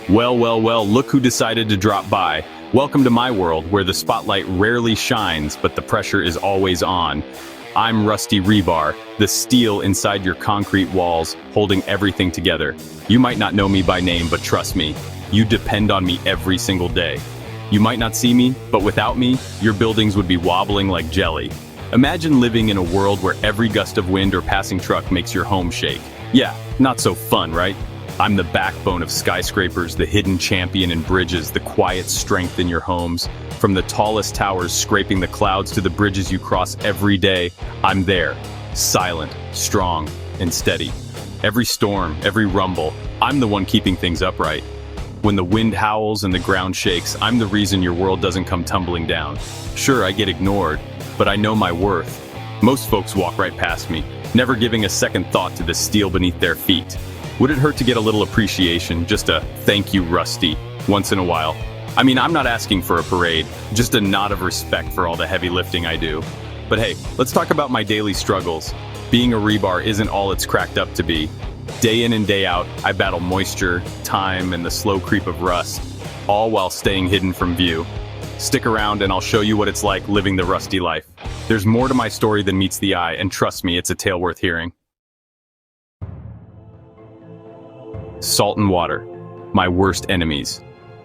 Well, look who decided to drop by. Welcome to my world, where the spotlight rarely shines, but the pressure is always on. I'm Rusty Rebar, the steel inside your concrete walls, holding everything together. You might not know me by name, but trust me, you depend on me every single day. You might not see me, but without me, your buildings would be wobbling like jelly. Imagine living in a world where every gust of wind or passing truck makes your home shake. Yeah, not so fun, right? I'm the backbone of skyscrapers, the hidden champion in bridges, the quiet strength in your homes. From the tallest towers scraping the clouds to the bridges you cross every day, I'm there, silent, strong, and steady. Every storm, every rumble, I'm the one keeping things upright. When the wind howls and the ground shakes, I'm the reason your world doesn't come tumbling down. Sure, I get ignored, but I know my worth. Most folks walk right past me, never giving a second thought to the steel beneath their feet. Would it hurt to get a little appreciation, just a "thank you, Rusty," once in a while? I mean, I'm not asking for a parade, just a nod of respect for all the heavy lifting I do. But hey, let's talk about my daily struggles. Being a rebar isn't all it's cracked up to be. Day in and day out, I battle moisture, time, and the slow creep of rust, all while staying hidden from view. Stick around and I'll show you what it's like living the rusty life. There's more to my story than meets the eye, and trust me, it's a tale worth hearing. Salt and water, my worst enemies.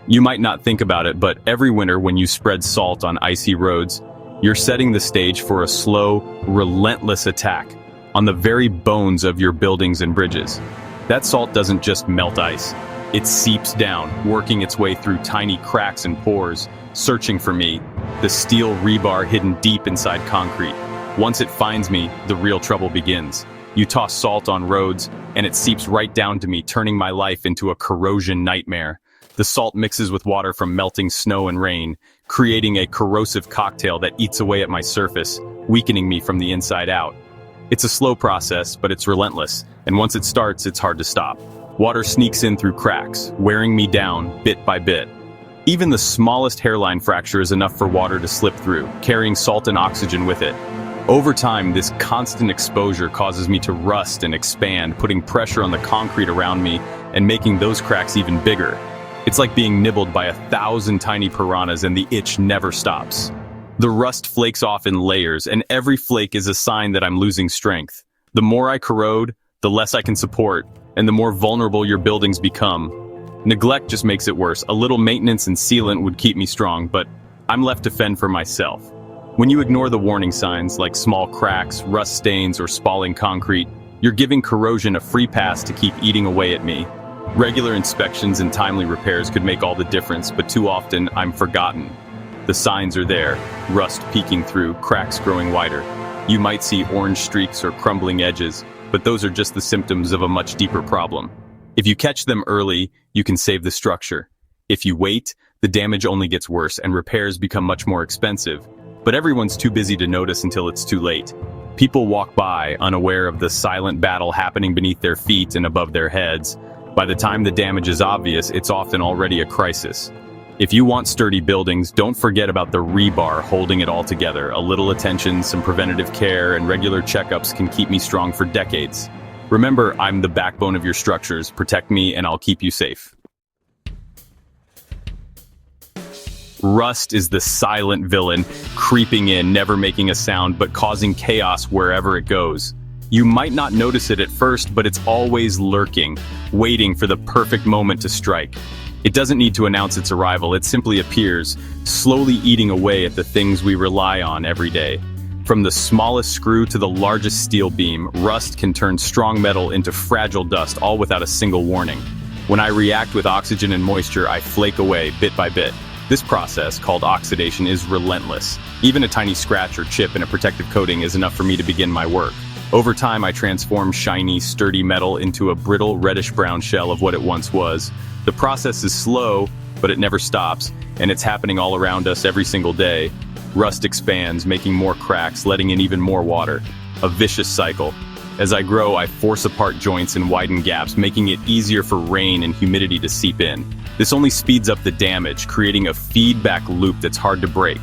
You might not think about it, but every winter when you spread salt on icy roads, you're setting the stage for a slow, relentless attack on the very bones of your buildings and bridges. That salt doesn't just melt ice. It seeps down, working its way through tiny cracks and pores, searching for me, the steel rebar hidden deep inside concrete. Once it finds me, the real trouble begins. You toss salt on roads, and it seeps right down to me, turning my life into a corrosion nightmare. The salt mixes with water from melting snow and rain, creating a corrosive cocktail that eats away at my surface, weakening me from the inside out. It's a slow process, but it's relentless, and once it starts, it's hard to stop. Water sneaks in through cracks, wearing me down bit by bit. Even the smallest hairline fracture is enough for water to slip through, carrying salt and oxygen with it. Over time, this constant exposure causes me to rust and expand, putting pressure on the concrete around me and making those cracks even bigger. It's like being nibbled by 1,000 tiny piranhas, and the itch never stops. The rust flakes off in layers, and every flake is a sign that I'm losing strength. The more I corrode, the less I can support, and the more vulnerable your buildings become. Neglect just makes it worse. A little maintenance and sealant would keep me strong, but I'm left to fend for myself. When you ignore the warning signs, like small cracks, rust stains, or spalling concrete, you're giving corrosion a free pass to keep eating away at me. Regular inspections and timely repairs could make all the difference, but too often, I'm forgotten. The signs are there, rust peeking through, cracks growing wider. You might see orange streaks or crumbling edges, but those are just the symptoms of a much deeper problem. If you catch them early, you can save the structure. If you wait, the damage only gets worse and repairs become much more expensive. But everyone's too busy to notice until it's too late. People walk by, unaware of the silent battle happening beneath their feet and above their heads. By the time the damage is obvious, it's often already a crisis. If you want sturdy buildings, don't forget about the rebar holding it all together. A little attention, some preventative care, and regular checkups can keep me strong for decades. Remember, I'm the backbone of your structures. Protect me and I'll keep you safe. Rust is the silent villain, creeping in, never making a sound, but causing chaos wherever it goes. You might not notice it at first, but it's always lurking, waiting for the perfect moment to strike. It doesn't need to announce its arrival, it simply appears, slowly eating away at the things we rely on every day. From the smallest screw to the largest steel beam, rust can turn strong metal into fragile dust, all without a single warning. When I react with oxygen and moisture, I flake away bit by bit. This process, called oxidation, is relentless. Even a tiny scratch or chip in a protective coating is enough for me to begin my work. Over time, I transform shiny, sturdy metal into a brittle, reddish-brown shell of what it once was. The process is slow, but it never stops, and it's happening all around us every single day. Rust expands, making more cracks, letting in even more water. A vicious cycle. As I grow, I force apart joints and widen gaps, making it easier for rain and humidity to seep in. This only speeds up the damage, creating a feedback loop that's hard to break.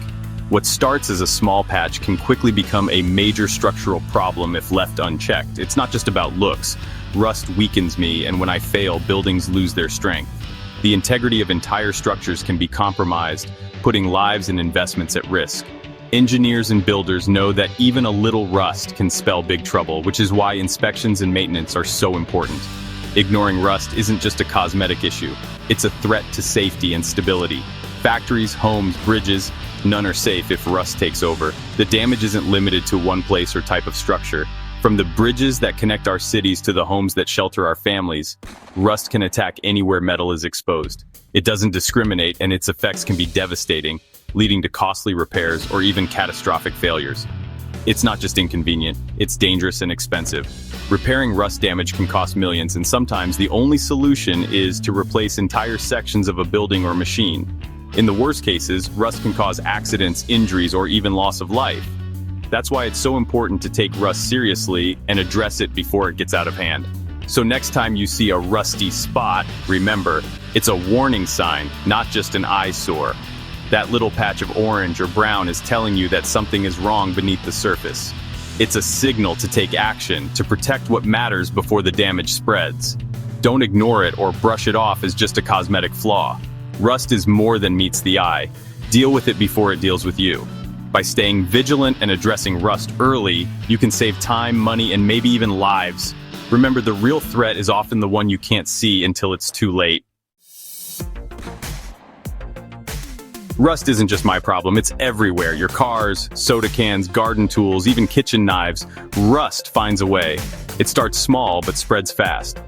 What starts as a small patch can quickly become a major structural problem if left unchecked. It's not just about looks. Rust weakens me, and when I fail, buildings lose their strength. the integrity of entire structures can be compromised, putting lives and investments at risk. Engineers and builders know that even a little rust can spell big trouble, which is why inspections and maintenance are so important. Ignoring rust isn't just a cosmetic issue, it's a threat to safety and stability. Factories, homes, bridges, none are safe if rust takes over. The damage isn't limited to one place or type of structure. From the bridges that connect our cities to the homes that shelter our families, rust can attack anywhere metal is exposed. It doesn't discriminate, and its effects can be devastating, leading to costly repairs or even catastrophic failures. It's not just inconvenient, it's dangerous and expensive. Repairing rust damage can cost millions, and sometimes the only solution is to replace entire sections of a building or machine. In the worst cases, rust can cause accidents, injuries, or even loss of life. That's why it's so important to take rust seriously and address it before it gets out of hand. So next time you see a rusty spot, remember, it's a warning sign, not just an eyesore. That little patch of orange or brown is telling you that something is wrong beneath the surface. It's a signal to take action, to protect what matters before the damage spreads. Don't ignore it or brush it off as just a cosmetic flaw. Rust is more than meets the eye. Deal with it before it deals with you. By staying vigilant and addressing rust early, you can save time, money, and maybe even lives. Remember, the real threat is often the one you can't see until it's too late. Rust isn't just my problem, it's everywhere. Your cars, soda cans, garden tools, even kitchen knives. Rust finds a way. It starts small but spreads fast.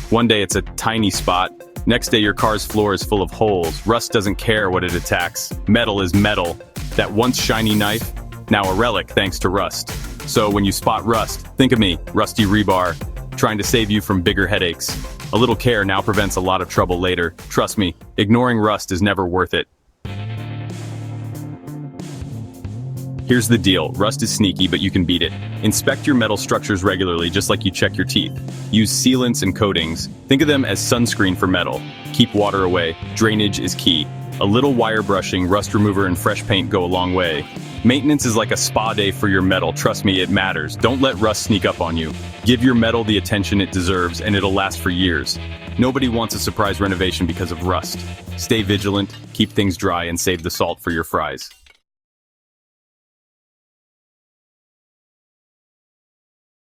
One day it's a tiny spot. Next day your car's floor is full of holes. Rust doesn't care what it attacks. Metal is metal. That once shiny knife, now a relic thanks to rust. So when you spot rust, think of me, Rusty Rebar, trying to save you from bigger headaches. A little care now prevents a lot of trouble later. Trust me, ignoring rust is never worth it. Here's the deal, rust is sneaky, but you can beat it. Inspect your metal structures regularly, just like you check your teeth. Use sealants and coatings. Think of them as sunscreen for metal. Keep water away. Drainage is key. A little wire brushing, rust remover, and fresh paint go a long way. Maintenance is like a spa day for your metal. Trust me, it matters. Don't let rust sneak up on you. Give your metal the attention it deserves, and it'll last for years. Nobody wants a surprise renovation because of rust. Stay vigilant, keep things dry, and save the salt for your fries.